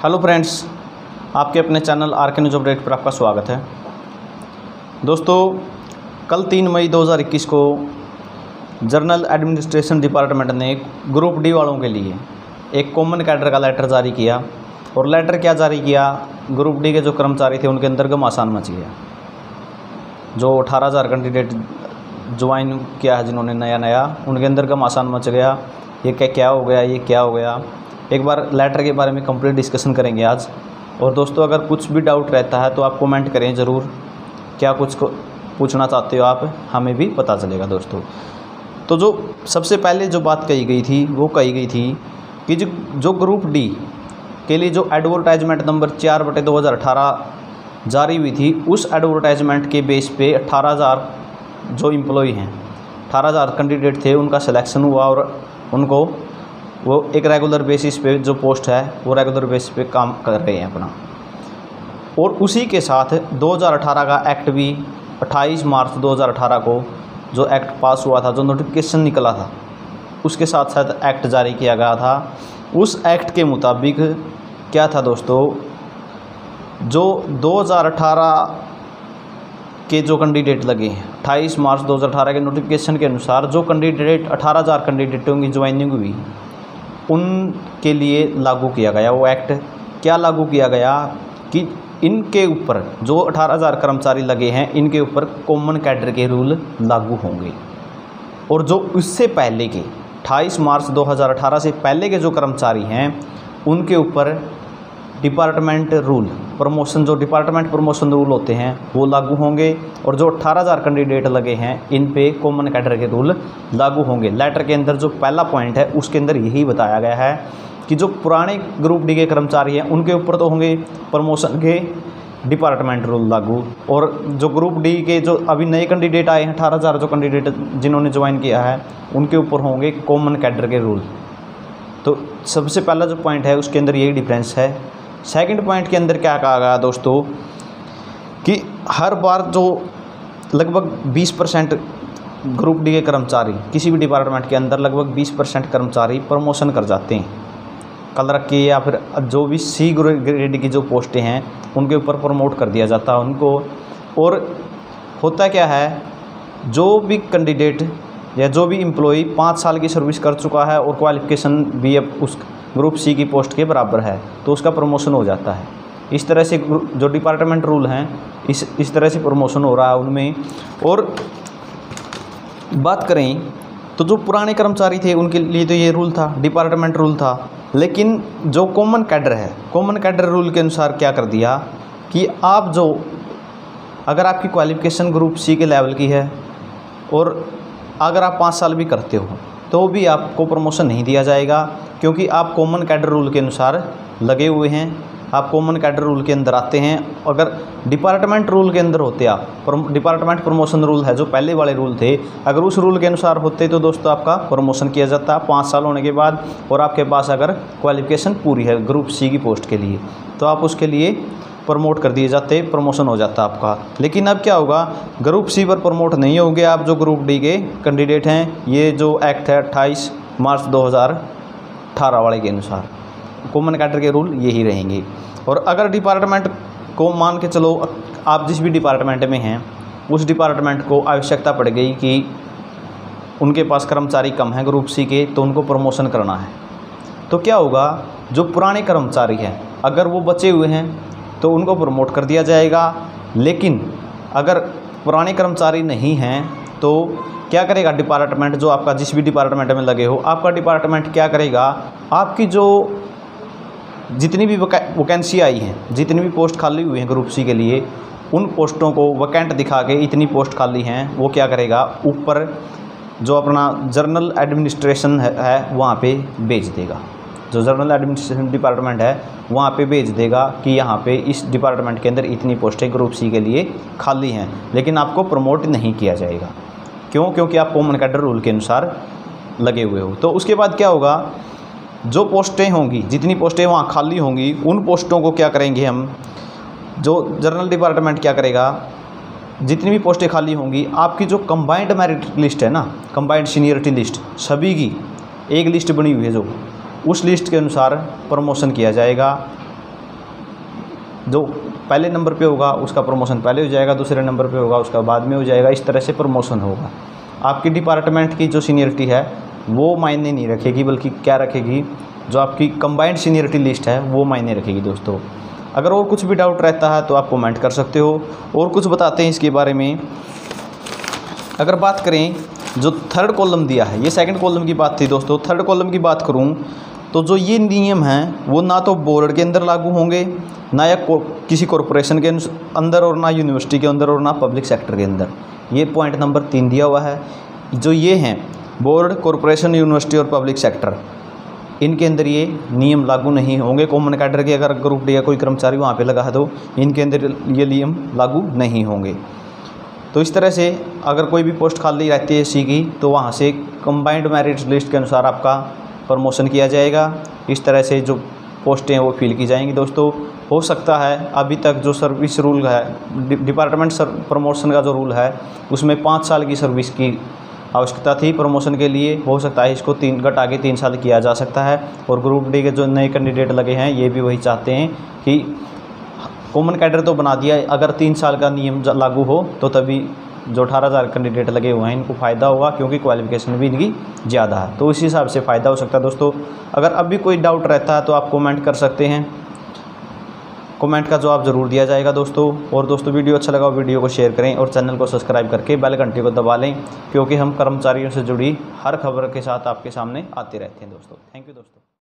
Hello friends, आपके अपने channel R K news update पर आपका स्वागत है। दोस्तों, कल 3 मई 2021 को जनरल एडमिनिस्ट्रेशन डिपार्टमेंट ने ग्रुप डी वालों के लिए एक कॉमन कैडर का लेटर जारी किया। और लेटर क्या जारी किया, ग्रुप डी के जो कर्मचारी थे उनके अंदर घमासान मच गया। जो 18,000 कैंडिडेट ज्वाइन किया है जिन्होंने नया उनके अंदर घमासान मच गया। ये क्या हो गया, ये क्या हो गया। एक बार लेटर के बारे में कंप्लीट डिस्कशन करेंगे आज। और दोस्तों, अगर कुछ भी डाउट रहता है तो आप कमेंट करें ज़रूर, क्या कुछ पूछना चाहते हो आप, हमें भी पता चलेगा दोस्तों। तो जो सबसे पहले जो बात कही गई थी वो कही गई थी कि जो ग्रुप डी के लिए जो एडवर्टाइजमेंट नंबर 4/2018 जारी हुई थी, उस एडवर्टाइजमेंट के बेस पे 18,000 जो एम्प्लॉई हैं, 18,000 कैंडिडेट थे, उनका सिलेक्शन हुआ और उनको वो एक रेगुलर बेसिस पे जो पोस्ट है वो रेगुलर बेसिस पे काम कर रहे हैं अपना। और उसी के साथ 2018 का एक्ट भी 28 मार्च 2018 को जो एक्ट पास हुआ था, जो नोटिफिकेशन निकला था, उसके साथ साथ एक्ट जारी किया गया था। उस एक्ट के मुताबिक क्या था दोस्तों, जो 2018 के जो कैंडिडेट लगे हैं, 28 मार्च 2018 के नोटिफिकेशन के अनुसार जो कैंडिडेट 18,000 कैंडिडेटों की ज्वाइनिंग हुई, उनके लिए लागू किया गया वो एक्ट। क्या लागू किया गया कि इनके ऊपर जो 18,000 कर्मचारी लगे हैं, इनके ऊपर कॉमन कैडर के रूल लागू होंगे। और जो उससे पहले के 28 मार्च 2018 से पहले के जो कर्मचारी हैं, उनके ऊपर डिपार्टमेंट रूल प्रमोशन, जो डिपार्टमेंट प्रमोशन रूल होते हैं वो लागू होंगे। और जो 18,000 कैंडिडेट लगे हैं, इन पे कॉमन कैडर के रूल लागू होंगे। लेटर के अंदर जो पहला पॉइंट है उसके अंदर यही बताया गया है कि जो पुराने ग्रुप डी के कर्मचारी हैं उनके ऊपर तो होंगे प्रमोशन के डिपार्टमेंट रूल लागू, और जो ग्रुप डी के जो अभी नए कैंडिडेट आए हैं, 18,000 जो कैंडिडेट जिन्होंने ज्वाइन किया है, उनके ऊपर होंगे कॉमन कैडर के रूल। तो सबसे पहला जो पॉइंट है उसके अंदर यही डिफरेंस है। सेकंड पॉइंट के अंदर क्या कहा गया दोस्तों कि हर बार जो लगभग 20% ग्रुप डी के कर्मचारी, किसी भी डिपार्टमेंट के अंदर लगभग 20% कर्मचारी प्रमोशन कर जाते हैं क्लर्क की, या फिर जो भी सी ग्रेड की जो पोस्टें हैं उनके ऊपर प्रमोट कर दिया जाता है उनको। और होता क्या है, जो भी कैंडिडेट या जो भी एम्प्लॉई 5 साल की सर्विस कर चुका है और क्वालिफिकेशन भी अब उस ग्रुप सी की पोस्ट के बराबर है, तो उसका प्रमोशन हो जाता है। इस तरह से जो डिपार्टमेंट रूल हैं, इस तरह से प्रमोशन हो रहा है उनमें। और बात करें तो जो पुराने कर्मचारी थे उनके लिए तो ये रूल था, डिपार्टमेंट रूल था। लेकिन जो कॉमन कैडर है, कॉमन कैडर रूल के अनुसार क्या कर दिया कि आप जो अगर आपकी क्वालिफिकेशन ग्रुप सी के लेवल की है और अगर आप 5 साल भी करते हो तो भी आपको प्रमोशन नहीं दिया जाएगा, क्योंकि आप कॉमन कैडर रूल के अनुसार लगे हुए हैं, आप कॉमन कैडर रूल के अंदर आते हैं। अगर डिपार्टमेंट रूल के अंदर होते आप, डिपार्टमेंट प्रमोशन रूल है जो पहले वाले रूल थे, अगर उस रूल के अनुसार होते तो दोस्तों आपका प्रमोशन किया जाता 5 साल होने के बाद। और आपके पास अगर क्वालिफिकेशन पूरी है ग्रुप सी की पोस्ट के लिए, तो आप उसके लिए प्रमोट कर दिए जाते, प्रमोशन हो जाता आपका। लेकिन अब क्या होगा, ग्रुप सी पर प्रमोट नहीं होंगे आप जो ग्रुप डी के कैंडिडेट हैं। ये जो एक्ट है 28 मार्च 2018 वाले के अनुसार कॉमन कैडर के रूल यही रहेंगे। और अगर डिपार्टमेंट को मान के चलो, आप जिस भी डिपार्टमेंट में हैं उस डिपार्टमेंट को आवश्यकता पड़ गई कि उनके पास कर्मचारी कम हैं ग्रुप सी के, तो उनको प्रमोशन करना है, तो क्या होगा, जो पुराने कर्मचारी हैं अगर वो बचे हुए हैं तो उनको प्रमोट कर दिया जाएगा। लेकिन अगर पुराने कर्मचारी नहीं हैं तो क्या करेगा डिपार्टमेंट, जो आपका जिस भी डिपार्टमेंट में लगे हो, आपका डिपार्टमेंट क्या करेगा, आपकी जो जितनी भी वैकेंसी आई हैं, जितनी भी पोस्ट खाली हुई हैं ग्रुप सी के लिए, उन पोस्टों को वैकेंट दिखा के इतनी पोस्ट खाली हैं, वो क्या करेगा, ऊपर जो अपना जनरल एडमिनिस्ट्रेशन है वहाँ पे भेज देगा। जो जनरल एडमिनिस्ट्रेशन डिपार्टमेंट है वहाँ पे भेज देगा कि यहाँ पे इस डिपार्टमेंट के अंदर इतनी पोस्टें ग्रुप सी के लिए खाली हैं, लेकिन आपको प्रमोट नहीं किया जाएगा। क्यों? क्योंकि आप कॉमन कैडर रूल के अनुसार लगे हुए हो। तो उसके बाद क्या होगा, जो पोस्टें होंगी, जितनी पोस्टें वहाँ खाली होंगी, उन पोस्टों को क्या करेंगे हम, जो जनरल डिपार्टमेंट क्या करेगा, जितनी भी पोस्टें खाली होंगी, आपकी जो कंबाइंड मेरिट लिस्ट है ना, कंबाइंड सीनियरिटी लिस्ट, सभी की एक लिस्ट बनी हुई है, जो उस लिस्ट के अनुसार प्रमोशन किया जाएगा। जो पहले नंबर पे होगा उसका प्रमोशन पहले हो जाएगा, दूसरे नंबर पे होगा उसका बाद में हो जाएगा। इस तरह से प्रमोशन होगा। आपकी डिपार्टमेंट की जो सीनियरिटी है वो मायने नहीं रखेगी, बल्कि क्या रखेगी, जो आपकी कंबाइंड सीनियरिटी लिस्ट है वो मायने रखेगी दोस्तों। अगर और कुछ भी डाउट रहता है तो आप कमेंट कर सकते हो और कुछ बताते हैं इसके बारे में। अगर बात करें जो थर्ड कॉलम दिया है, ये सेकंड कॉलम की बात थी दोस्तों। थर्ड कॉलम की बात करूं तो जो ये नियम हैं वो ना तो बोर्ड के अंदर लागू होंगे, ना या किसी कॉरपोरेशन के अंदर, और ना यूनिवर्सिटी के अंदर, और ना पब्लिक सेक्टर के अंदर। ये पॉइंट नंबर 3 दिया हुआ है। जो ये हैं बोर्ड, कॉरपोरेशन, यूनिवर्सिटी और पब्लिक सेक्टर, इनके अंदर ये नियम लागू नहीं होंगे। कॉमन कैडर के अगर ग्रुप डी या कोई कर्मचारी वहाँ पे लगा है तो इनके अंदर ये नियम लागू नहीं होंगे। तो इस तरह से अगर कोई भी पोस्ट खाली रहती है इसी की तो वहाँ से कंबाइंड मेरिट लिस्ट के अनुसार आपका प्रमोशन किया जाएगा। इस तरह से जो पोस्टें हैं वो फिल की जाएंगी दोस्तों। हो सकता है अभी तक जो सर्विस रूल है, डिपार्टमेंट प्रमोशन का जो रूल है उसमें 5 साल की सर्विस की आवश्यकता थी प्रमोशन के लिए। हो सकता है इसको 3 घटा के 3 साल किया जा सकता है। और ग्रुप डी के जो नए कैंडिडेट लगे हैं ये भी वही चाहते हैं कि कॉमन कैडर तो बना दिया, अगर 3 साल का नियम लागू हो तो तभी जो 18,000 कैंडिडेट लगे हुए हैं इनको फ़ायदा होगा, क्योंकि क्वालिफिकेशन भी इनकी ज़्यादा है। तो इस हिसाब से फ़ायदा हो सकता है दोस्तों। अगर अब भी कोई डाउट रहता है तो आप कमेंट कर सकते हैं, कमेंट का जवाब ज़रूर दिया जाएगा दोस्तों। और दोस्तों वीडियो अच्छा लगा वीडियो को शेयर करें और चैनल को सब्सक्राइब करके बेल घंटी को दबा लें, क्योंकि हम कर्मचारियों से जुड़ी हर खबर के साथ आपके सामने आते रहते हैं दोस्तों। थैंक यू दोस्तों।